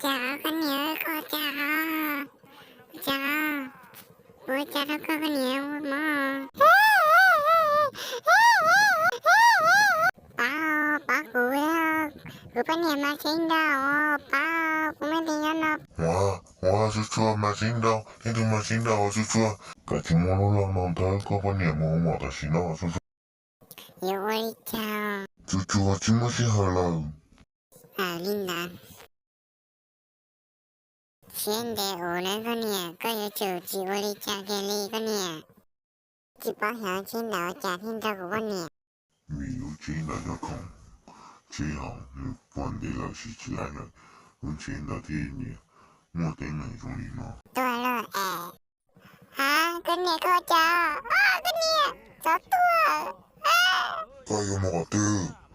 chào con nhớ con chào chào bố chào đâu con nhớ mò ba 그 빨리 마신다 빠 꾸메디냐나 와 주추와 마신다 니도 마신다 주추와 같이 모노랑 나올까 보니 뭐私な 요리차 주추와 지무시 할라 알린다 시엔데 오래 거니야 거유추 지오리차 겔리 거니야 집어서 진다 어짜 hin다고 거니야 你有钱大家看这样你关的了是起来了有钱的天你莫等那种你吗 또알로 거니야 거자 거니야 저 또아 가요 먹었대